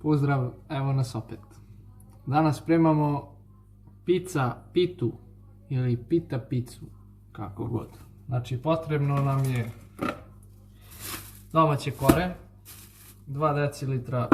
Pozdrav, evo nas opet. Danas spremamo pitu ili pita picu, kako god. Znači potrebno nam je domaće kore, 2 decilitra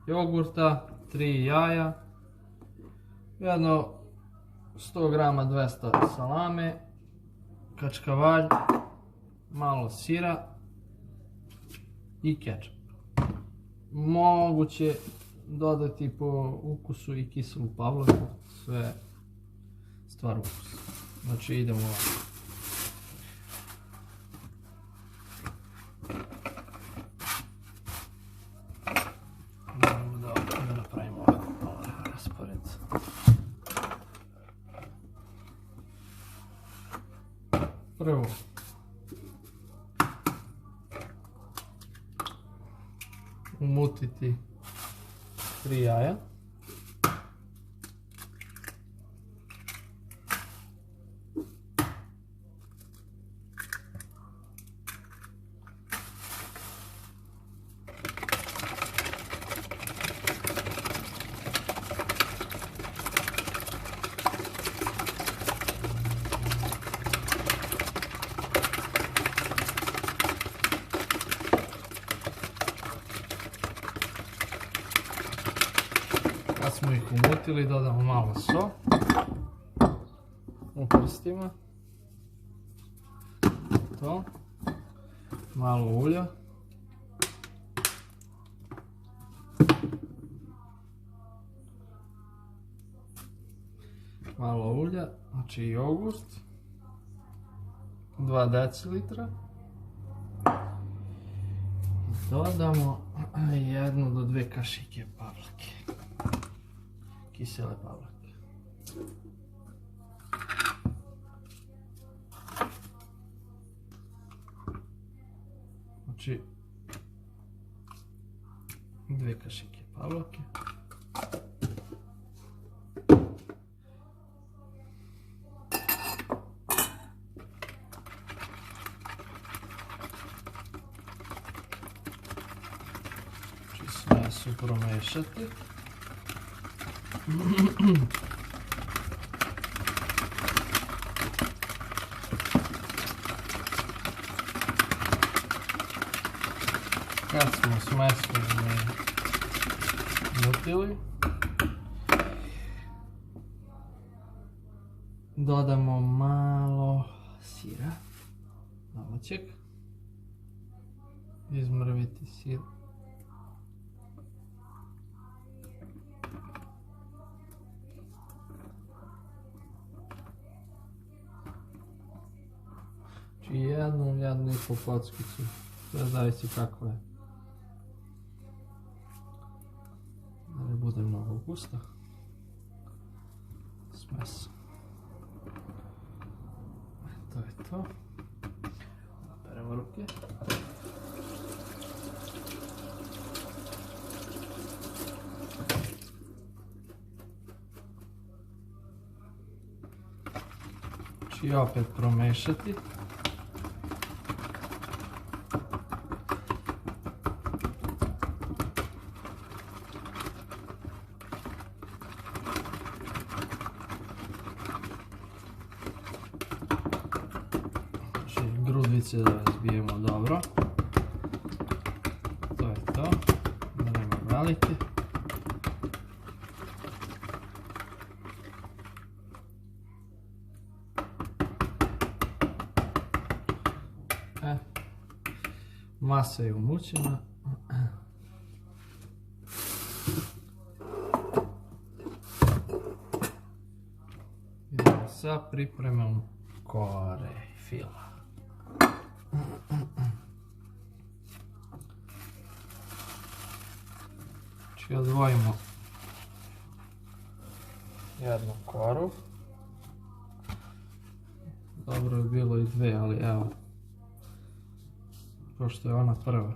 jogurta, 3 jaja, jedno 100 grama 200 salame, kačkavalj, malo sira i kečap. Moguće dodati po ukusu i kiselu pavlaku, sve stvar ukusa. Znači idemo ovako. Da napravimo ovako raspored. Prvo umutiti 3 jaja, kad smo ih umutili dodamo malo so u prstima, to, malo ulja, znači jogurt, 2 decilitra, dodamo 1 do 2 kašike pavlake, kisele pavlake. Znači 2 kašike pavlake. Znači sve su promešati. Kad smo smesku umutili, dodamo malo sira domaćeg, izmrviti sir. Znači jednu i pol kockicu, sve zavisi kako je. Da ne bude mnogo gusta smes. To je to. Operemo ruke. Znači opet promešati. Grudvice da razbijemo dobro. To je to. Da nema velike. Masa je umućena. Idemo sa pripremom kore i fila. Znači odvojimo jednu koru. Dobro je bilo i 2, ali evo, pošto je ona prva.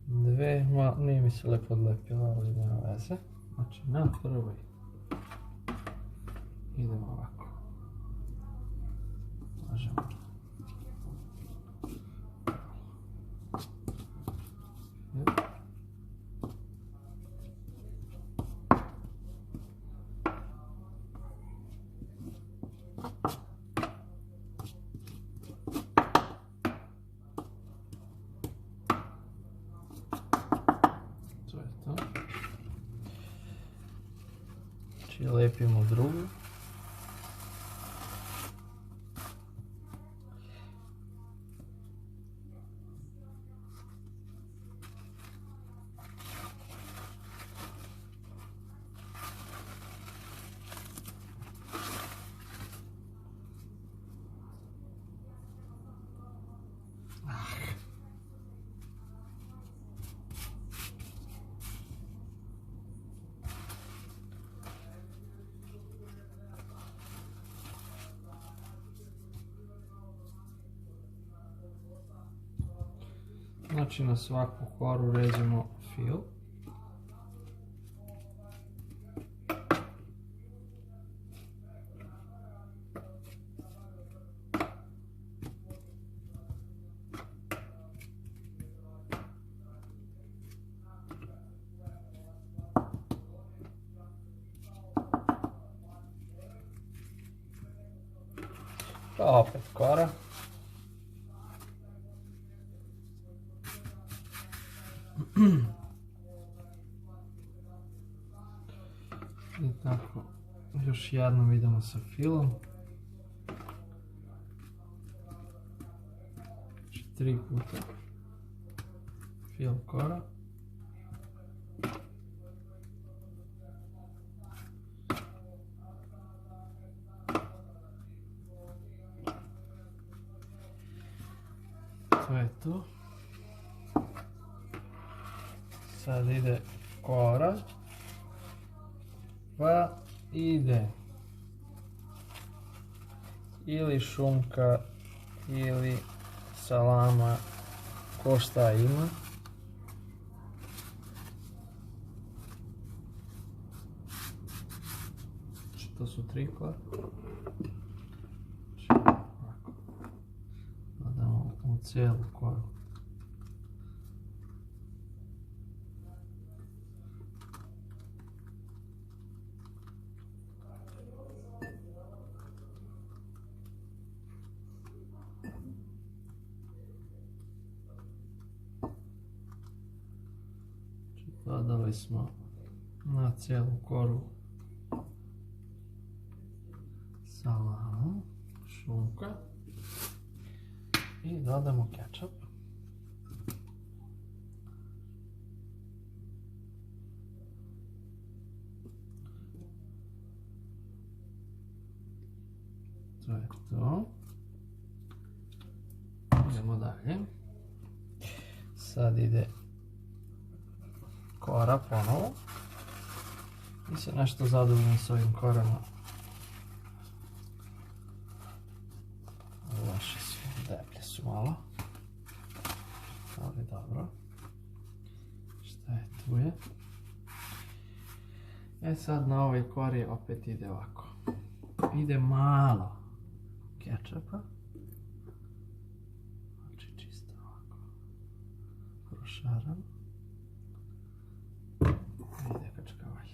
2, nije mi se lepo odlepila, ali nema veze. Znači na prvoj idemo ovako. Možemo. I lepimo drugu. Znači na svaku koru režemo fil. Pa opet kora. I tako, još jednom idemo sa filom. 3 puta fil kora. To je to. Sad ide kora, pa ide ili šunka ili salama, ko šta ima. To su 3 kora. Dodamo u cijelu koru. Dodali smo na cijelu koru salamu, šunka i dodamo kečap. To je to. Idemo dalje. Sad ide kora ponovo. Nisam nešto zadovoljan s ovim korama. Loše su, deblje su malo. Ali dobro. Šta je tu je? Sad na ovoj kori opet ide ovako. Ide malo kečapa. Znači čisto ovako. Prošaram. Ide kačkavalj.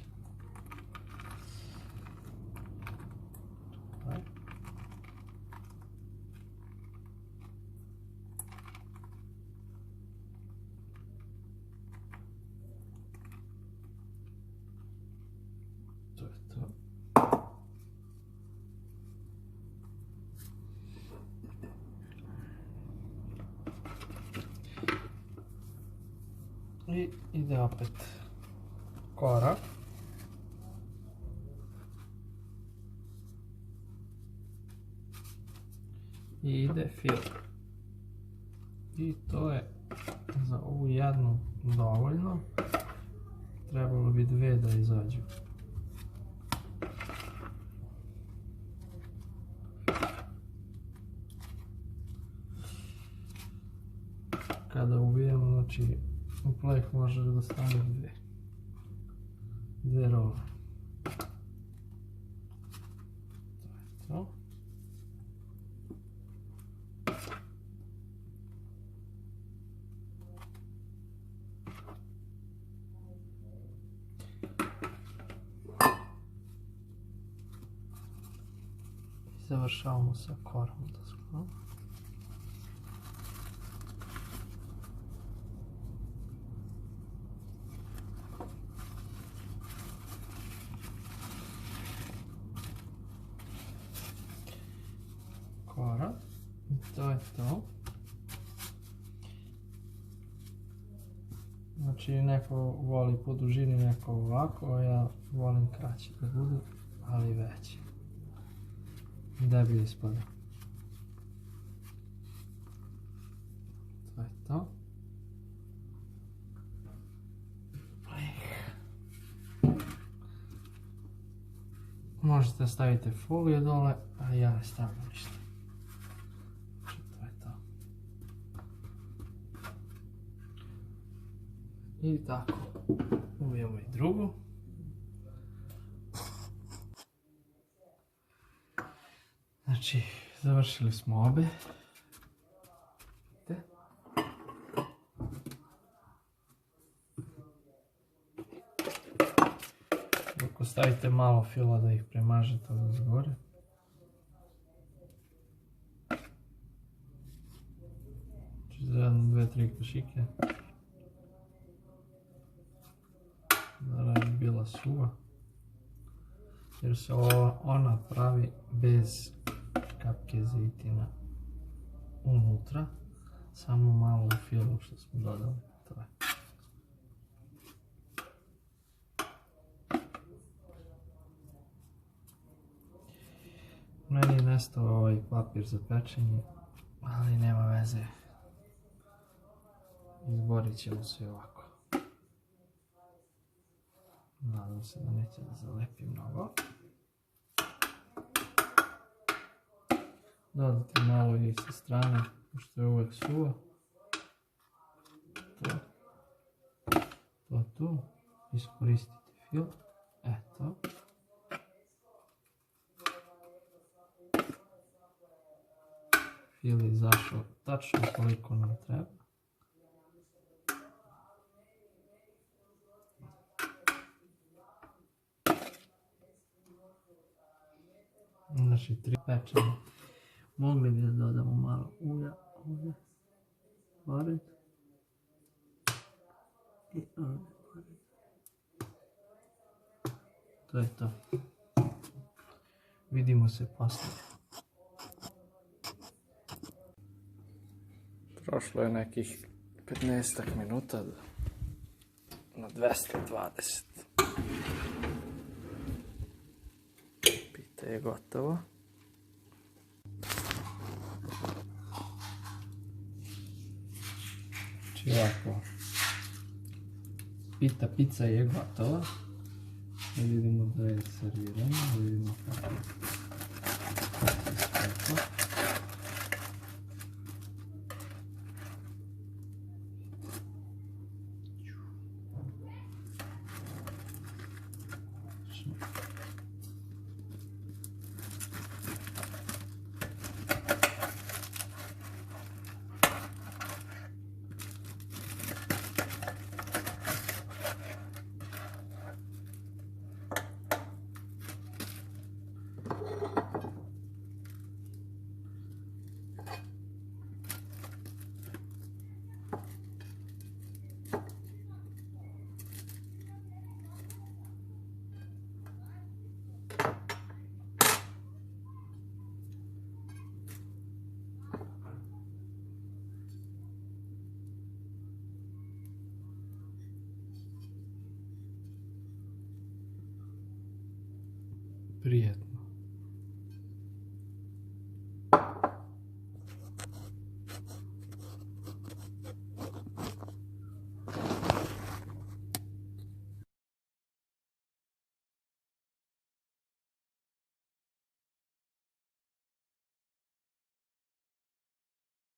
To je to. I ide opet kora. I ide fil. I to je za ovu jednu dovoljno. Trebalo bi 2 da izađu. Kada ubijemo, znači u pleh može da stane 2 role. To je to. I završavamo sa korom. to. Znači neko voli po dužini, neko ovako, ja volim kraće da budu, ali veće. Deblje ispada. To je to. Možete staviti folije dole, a ja ne stavljam ništa. To je to. I tako, uvijemo i drugu. Znači, završili smo obe. Ako stavite malo fila da ih premažete od zgore. Znači za 2-3 kašike. Da bi bila suva. Jer se ona pravi bez kapke zejtina unutra. Samo malo u filu što smo dodali. To je. Meni je nestao ovaj papir za pečenje, ali nema veze. Izborit ćemo se ovako. Nadam se da neće da zalepi mnogo. Dodati malo i sa strane, pošto je uvek suvo. To tu. Iskoristiti fil. Eto. Fil je izašao tačno koliko nam treba. Znači 3 pečenja. Mogli bi da dodamo malo ulja ovdje. Pored. I ovdje pored. To je to. Vidimo se poslije. Prošlo je nekih 15 minuta na 220. Pita je gotovo. Znači ovako. Pizza je gotova. Da vidimo da je servirana. Da vidimo kako je ispekla. Приятно.